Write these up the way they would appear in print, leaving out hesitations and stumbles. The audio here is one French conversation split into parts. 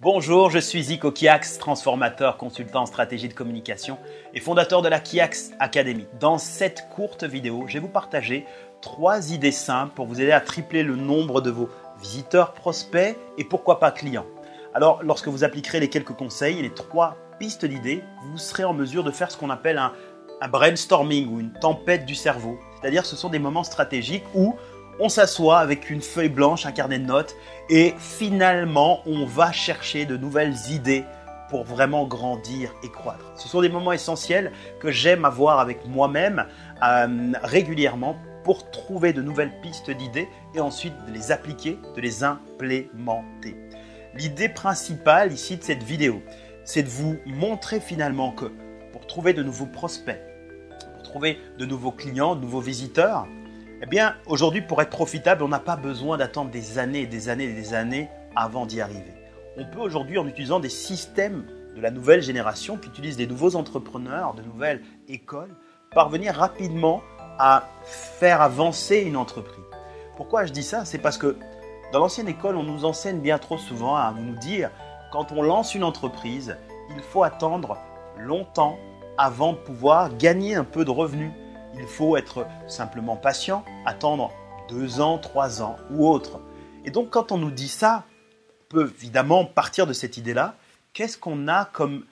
Bonjour, je suis Zico Kiax, transformateur, consultant en stratégie de communication et fondateur de la Kiax Academy. Dans cette courte vidéo, je vais vous partager 3 idées simples pour vous aider à tripler le nombre de vos visiteurs, prospects et pourquoi pas clients. Alors, lorsque vous appliquerez les quelques conseils et les 3 pistes d'idées, vous serez en mesure de faire ce qu'on appelle un brainstorming ou une tempête du cerveau. C'est-à-dire ce sont des moments stratégiques où on s'assoit avec une feuille blanche, un carnet de notes et finalement, on va chercher de nouvelles idées pour vraiment grandir et croître. Ce sont des moments essentiels que j'aime avoir avec moi-même régulièrement pour trouver de nouvelles pistes d'idées et ensuite de les appliquer, de les implémenter. L'idée principale ici de cette vidéo, c'est de vous montrer finalement que pour trouver de nouveaux prospects, pour trouver de nouveaux clients, de nouveaux visiteurs, eh bien, aujourd'hui, pour être profitable, on n'a pas besoin d'attendre des années et des années et des années avant d'y arriver. On peut aujourd'hui, en utilisant des systèmes de la nouvelle génération qui utilisent des nouveaux entrepreneurs, de nouvelles écoles, parvenir rapidement à faire avancer une entreprise. Pourquoi je dis ça? C'est parce que dans l'ancienne école, on nous enseigne bien trop souvent à nous dire quand on lance une entreprise, il faut attendre longtemps avant de pouvoir gagner un peu de revenus. Il faut être simplement patient, attendre 2 ans, 3 ans ou autre. Et donc, quand on nous dit ça, on peut évidemment partir de cette idée-là. Qu'est-ce qu'on a comme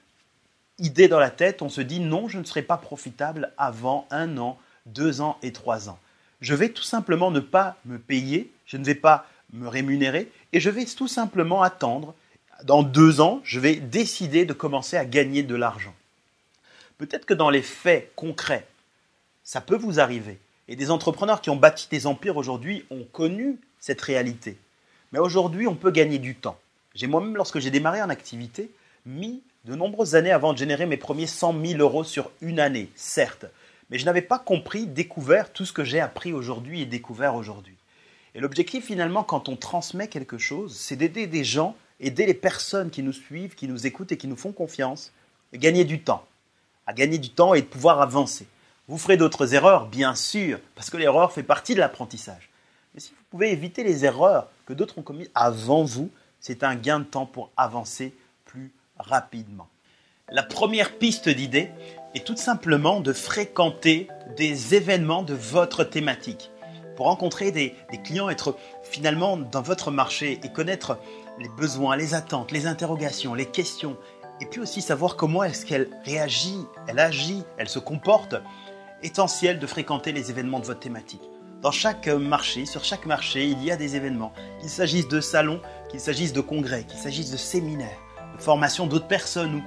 idée dans la tête? On se dit non, je ne serai pas profitable avant 1 an, 2 ans et 3 ans. Je vais tout simplement ne pas me payer, je ne vais pas me rémunérer et je vais tout simplement attendre. Dans 2 ans, je vais décider de commencer à gagner de l'argent. Peut-être que dans les faits concrets, ça peut vous arriver. Et des entrepreneurs qui ont bâti des empires aujourd'hui ont connu cette réalité. Mais aujourd'hui, on peut gagner du temps. J'ai moi-même, lorsque j'ai démarré en activité, mis de nombreuses années avant de générer mes premiers 100 000 euros sur une année, certes. Mais je n'avais pas compris, découvert tout ce que j'ai appris aujourd'hui et découvert aujourd'hui. Et l'objectif finalement, quand on transmet quelque chose, c'est d'aider des gens, aider les personnes qui nous suivent, qui nous écoutent et qui nous font confiance, à gagner du temps et de pouvoir avancer. Vous ferez d'autres erreurs, bien sûr, parce que l'erreur fait partie de l'apprentissage. Mais si vous pouvez éviter les erreurs que d'autres ont commises avant vous, c'est un gain de temps pour avancer plus rapidement. La première piste d'idée est tout simplement de fréquenter des événements de votre thématique. Pour rencontrer des clients, être finalement dans votre marché et connaître les besoins, les attentes, les interrogations, les questions, et puis aussi savoir comment est-ce qu'elle réagit, elle agit, elle se comporte, essentiel de fréquenter les événements de votre thématique. Dans chaque marché, sur chaque marché, il y a des événements, qu'il s'agisse de salons, qu'il s'agisse de congrès, qu'il s'agisse de séminaires, de formations d'autres personnes ou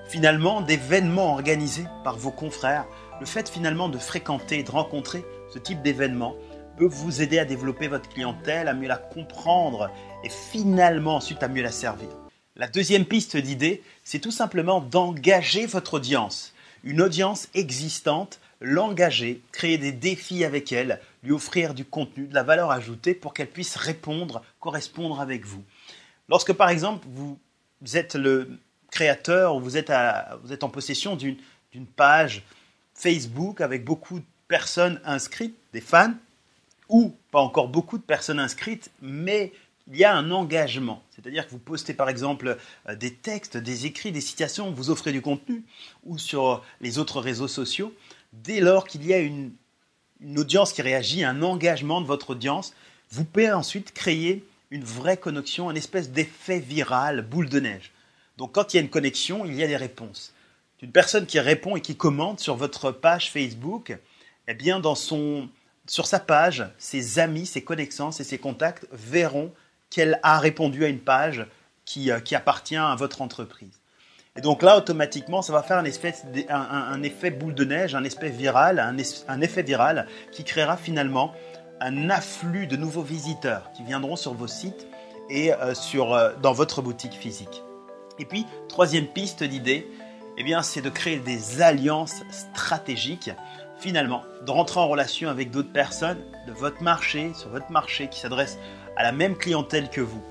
finalement d'événements organisés par vos confrères. Le fait finalement de fréquenter, de rencontrer ce type d'événements peut vous aider à développer votre clientèle, à mieux la comprendre et finalement ensuite à mieux la servir. La deuxième piste d'idée, c'est tout simplement d'engager votre audience. Une audience existante, l'engager, créer des défis avec elle, lui offrir du contenu, de la valeur ajoutée pour qu'elle puisse répondre, correspondre avec vous. Lorsque par exemple vous êtes le créateur ou vous êtes en possession d'une page Facebook avec beaucoup de personnes inscrites, des fans, ou pas encore beaucoup de personnes inscrites, mais il y a un engagement. C'est-à-dire que vous postez par exemple des textes, des écrits, des citations, vous offrez du contenu ou sur les autres réseaux sociaux. Dès lors qu'il y a une audience qui réagit, un engagement de votre audience, vous pouvez ensuite créer une vraie connexion, une espèce d'effet viral, boule de neige. Donc quand il y a une connexion, il y a des réponses. Une personne qui répond et qui commente sur votre page Facebook, eh bien sur sa page, ses amis, ses connaissances et ses contacts verront qu'elle a répondu à une page qui appartient à votre entreprise. Et donc là, automatiquement, ça va faire un effet boule de neige, un effet viral qui créera finalement un afflux de nouveaux visiteurs qui viendront sur vos sites et dans votre boutique physique. Et puis, troisième piste d'idée, c'est de créer des alliances stratégiques, finalement, de rentrer en relation avec d'autres personnes de votre marché, sur votre marché, qui s'adressent à la même clientèle que vous,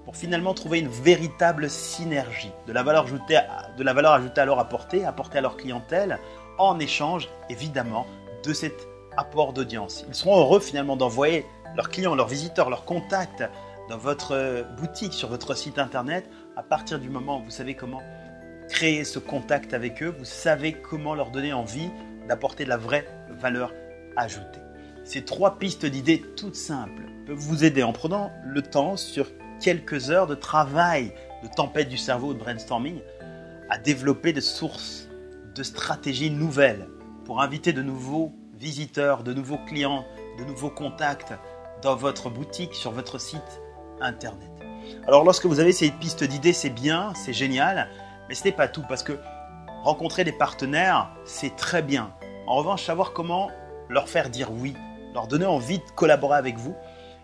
pour finalement trouver une véritable synergie, de la valeur ajoutée à leur apporter à leur clientèle, en échange, évidemment, de cet apport d'audience. Ils seront heureux finalement d'envoyer leurs clients, leurs visiteurs, leurs contacts dans votre boutique, sur votre site internet, À partir du moment où vous savez comment créer ce contact avec eux, vous savez comment leur donner envie d'apporter de la vraie valeur ajoutée. Ces 3 pistes d'idées toutes simples peuvent vous aider en prenant le temps sur quelques heures de travail, de tempête du cerveau, de brainstorming, à développer des sources de stratégies nouvelles pour inviter de nouveaux visiteurs, de nouveaux clients, de nouveaux contacts dans votre boutique, sur votre site internet. Alors lorsque vous avez ces pistes d'idées, c'est bien, c'est génial, mais ce n'est pas tout parce que rencontrer des partenaires, c'est très bien. En revanche, savoir comment leur faire dire oui, leur donner envie de collaborer avec vous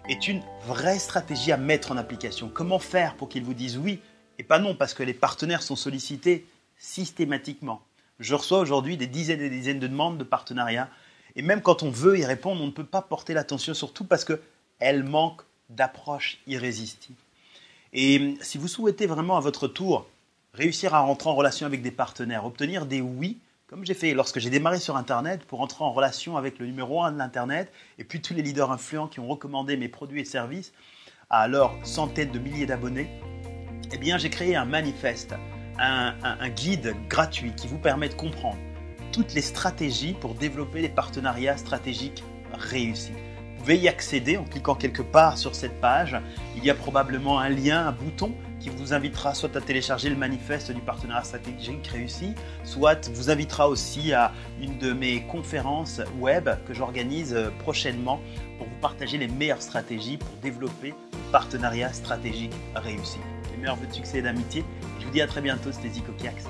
est une vraie stratégie à mettre en application. Comment faire pour qu'ils vous disent oui et pas non, parce que les partenaires sont sollicités systématiquement. Je reçois aujourd'hui des dizaines et des dizaines de demandes de partenariat et même quand on veut y répondre, on ne peut pas porter l'attention, surtout parce qu'elles manquent d'approche irrésistible. Et si vous souhaitez vraiment à votre tour réussir à rentrer en relation avec des partenaires, obtenir des oui, comme j'ai fait lorsque j'ai démarré sur Internet pour entrer en relation avec le numéro 1 de l'Internet et puis tous les leaders influents qui ont recommandé mes produits et services à leurs centaines de milliers d'abonnés, eh bien j'ai créé un manifeste, un guide gratuit qui vous permet de comprendre toutes les stratégies pour développer des partenariats stratégiques réussis. Vous pouvez y accéder en cliquant quelque part sur cette page. Il y a probablement un lien, un bouton qui vous invitera soit à télécharger le manifeste du partenariat stratégique réussi, soit vous invitera aussi à une de mes conférences web que j'organise prochainement pour vous partager les meilleures stratégies pour développer un partenariat stratégique réussi. Les meilleurs vœux de succès et d'amitié. Je vous dis à très bientôt, c'était Zico Kiax.